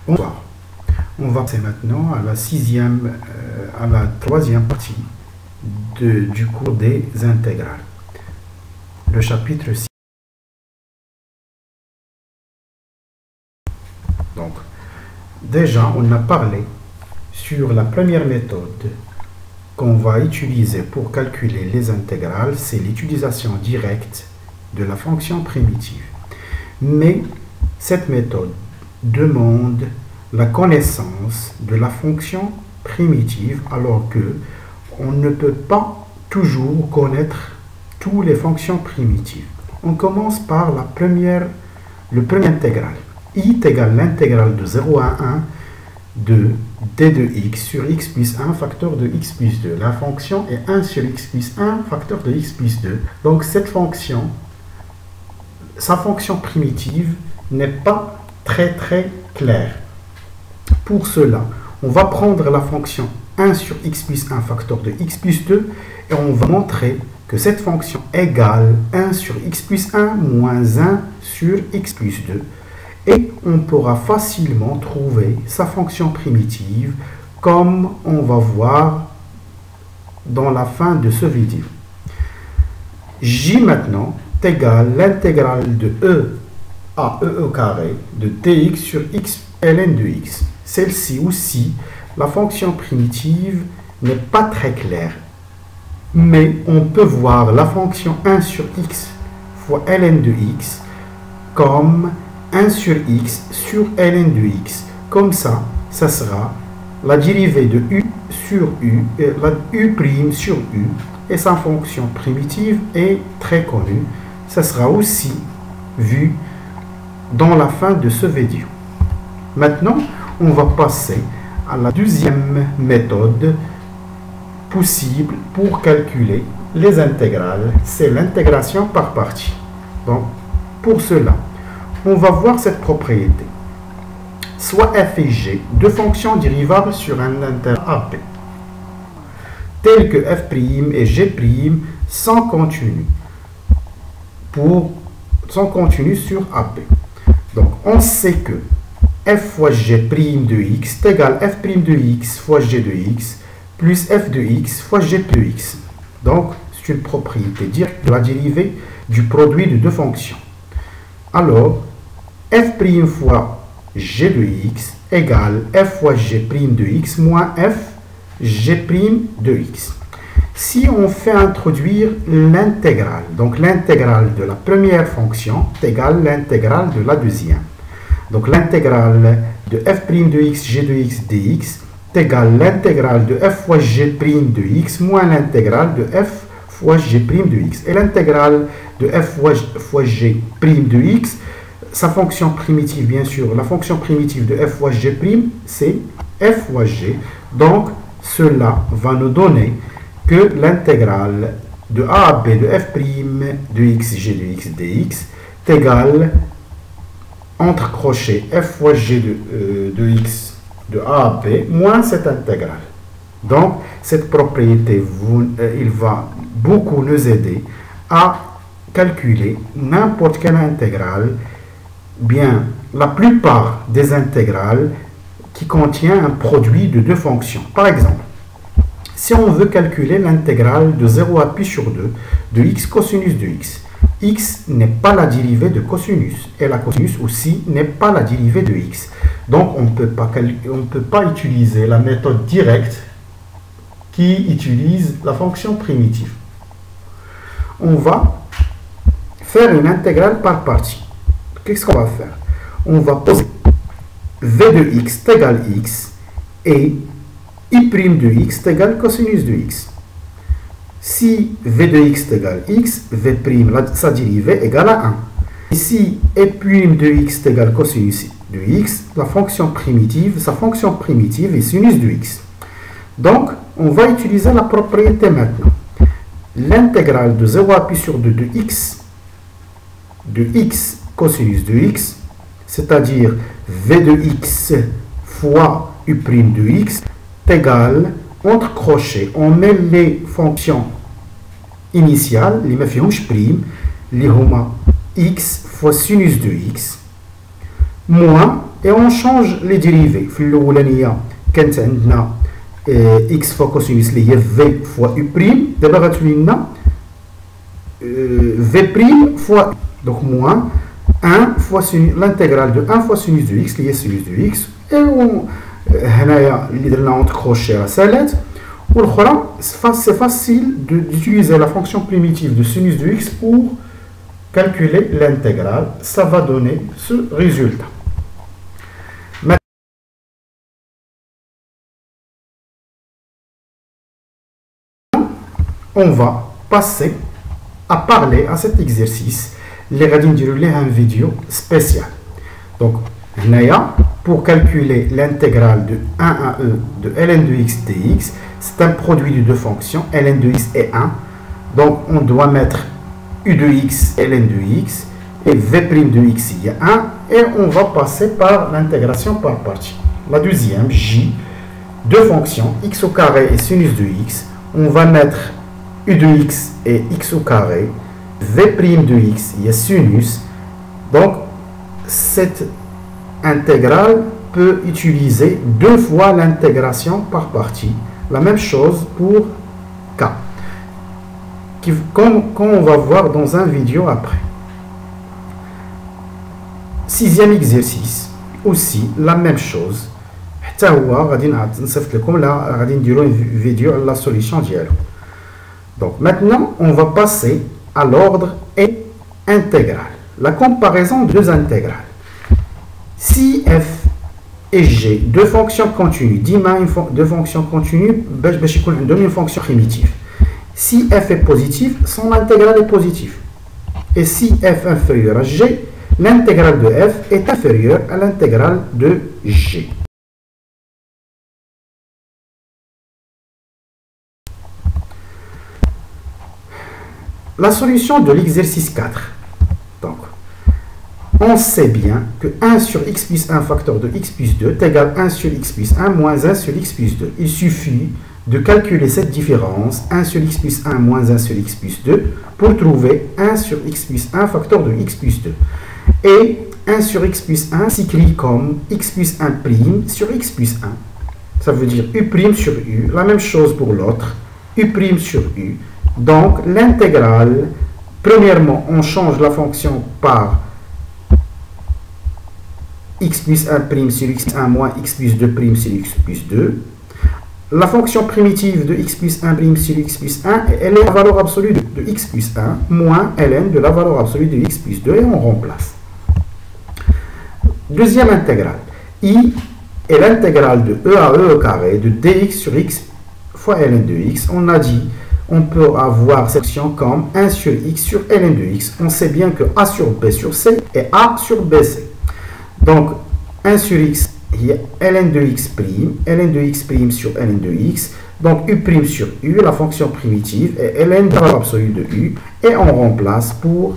Bonsoir. On va passer maintenant à la troisième partie du cours des intégrales. Le chapitre 6. Donc, déjà, on a parlé sur la première méthode qu'on va utiliser pour calculer les intégrales, c'est l'utilisation directe de la fonction primitive. Mais cette méthode demande la connaissance de la fonction primitive, alors que on ne peut pas toujours connaître toutes les fonctions primitives. On commence par le premier intégral. I égale l'intégrale de 0 à 1 de d de x sur x plus 1 facteur de x plus 2. La fonction est 1 sur x plus 1 facteur de x plus 2. Donc cette fonction, sa fonction primitive n'est pas très claire. Pour cela, on va prendre la fonction 1 sur x plus 1 facteur de x plus 2 et on va montrer que cette fonction égale 1 sur x plus 1 moins 1 sur x plus 2. Et on pourra facilement trouver sa fonction primitive comme on va voir dans la fin de ce vidéo. J maintenant égale l'intégrale de e à e au carré de dx sur x ln de x. Celle-ci aussi, la fonction primitive n'est pas très claire. Mais on peut voir la fonction 1 sur x fois ln de x comme 1 sur x sur ln de x. Comme ça, ça sera la dérivée de u sur u, la u' sur u, et sa fonction primitive est très connue. Ça sera aussi vu dans la fin de ce vidéo. Maintenant, on va passer à la deuxième méthode possible pour calculer les intégrales. C'est l'intégration par partie. Donc, pour cela, on va voir cette propriété. Soit f et g, deux fonctions dérivables sur un intégral AB, telles que f' et g' sont continues sur AB. Donc, on sait que f fois g' de x est égal à f' de x fois g de x plus f de x fois g de x. Donc, c'est une propriété directe de la dérivée du produit de deux fonctions. Alors, f' fois g de x égale f fois g' de x moins f g' de x. Si on fait introduire l'intégrale, donc l'intégrale de la première fonction est égale à l'intégrale de la deuxième. Donc l'intégrale de f' de x, g de x dx est égale à l'intégrale de f fois g' de x moins l'intégrale de f fois g' de x. Et l'intégrale de f fois g' de x, sa fonction primitive, bien sûr, la fonction primitive de f fois g', c'est f fois g. Donc cela va nous donner que l'intégrale de a à b de f' de x, g de x dx est égale entre crochets f fois g de x de a à b moins cette intégrale. Donc, cette propriété, il va beaucoup nous aider à calculer n'importe quelle intégrale, bien la plupart des intégrales qui contient un produit de deux fonctions. Par exemple, si on veut calculer l'intégrale de 0 à pi sur 2 de x cosinus de x, x n'est pas la dérivée de cosinus et la cosinus aussi n'est pas la dérivée de x. Donc on ne peut pas utiliser la méthode directe qui utilise la fonction primitive. On va faire une intégrale par partie. Qu'est-ce qu'on va faire? On va poser v de x égale x et i' de x égale cosinus de x. Si v de x égale x, v', sa dérivée égale à 1. Et si i' de x égale cosinus de x, sa fonction primitive est sinus de x. Donc, on va utiliser la propriété maintenant. L'intégrale de 0 à pi sur 2 de x cosinus de x, c'est-à-dire v de x fois u' de x, est égal, entre crochets, on met les fonctions initiales, les mafioches prime, les homa x fois sinus de x, moins, et on change les dérivés. في الأولانية كانت عندنا x fois cosinus اللي هي v fois u'. دابا غتولي لنا v' fois u. Donc moins 1 fois l'intégrale de 1 fois sinus de x اللي هي sinus de x. Et هنايا اللي درنا اونت كروشي راه سالات. والأخرى c'est facile d'utiliser la fonction primitive de sinus de x pour calculer l'intégrale. Ça va donner ce résultat. On va passer à parler à cet exercice. Les radines du relais une vidéo spéciale. Donc, pour calculer l'intégrale de 1 à e de ln de x dx, c'est un produit de deux fonctions, ln de x est 1. Donc, on doit mettre u de x, ln de x, et v' de x, il y a 1. Et on va passer par l'intégration par partie. La deuxième, j, deux fonctions, x au carré et sinus de x. On va mettre u de x et x au carré, v' de x, il y a sinus. Donc, cette intégrale peut utiliser deux fois l'intégration par partie. La même chose pour k, comme on va voir dans un vidéo après. Sixième exercice, aussi la même chose. حتى هو غادي نصيفط لكم غادي نديرو فيديو على la solution ديالو. Donc maintenant, on va passer à l'ordre et intégral. La comparaison de deux intégrales. Si f et g, deux fonctions continues, deux fonctions continues, une fonction primitive. Si f est positif, son intégrale est positive. Et si f est inférieur à g, l'intégrale de f est inférieure à l'intégrale de g. La solution de l'exercice 4. Donc, on sait bien que 1 sur x plus 1 facteur de x plus 2 est égal à 1 sur x plus 1 moins 1 sur x plus 2. Il suffit de calculer cette différence, 1 sur x plus 1 moins 1 sur x plus 2, pour trouver 1 sur x plus 1 facteur de x plus 2. Et 1 sur x plus 1 s'écrit comme x plus 1 prime sur x plus 1. Ça veut dire u prime sur u. La même chose pour l'autre, u prime sur u. Donc, l'intégrale, premièrement, on change la fonction par x plus 1 prime sur x 1 moins x plus 2 prime sur x plus 2. La fonction primitive de x plus 1 prime sur x plus 1, elle est la valeur absolue de x plus 1 moins ln de la valeur absolue de x plus 2 et on remplace. Deuxième intégrale, i est l'intégrale de e à e au carré de dx sur x fois ln de x. On a dit on peut avoir cette fonction comme 1 sur x sur ln de x. On sait bien que a sur b sur c est a sur bc. Donc, 1 sur x, il y a ln de x prime, ln de x prime sur ln de x. Donc, u prime sur u, la fonction primitive, et ln de la valeur absolue de u. Et on remplace pour